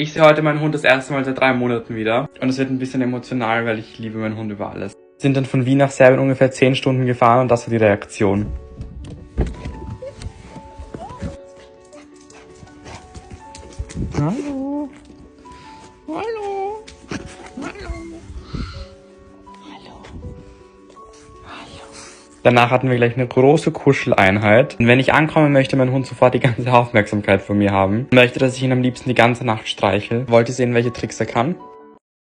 Ich sehe heute meinen Hund das erste Mal seit 3 Monaten wieder. Und es wird ein bisschen emotional, weil ich liebe meinen Hund über alles. Wir sind dann von Wien nach Serbien ungefähr 10 Stunden gefahren und das war die Reaktion. Hallo. Hallo. Hallo. Danach hatten wir gleich eine große Kuscheleinheit. Und wenn ich ankomme, möchte mein Hund sofort die ganze Aufmerksamkeit von mir haben. Möchte, dass ich ihn am liebsten die ganze Nacht streichel. Wollt ihr sehen, welche Tricks er kann?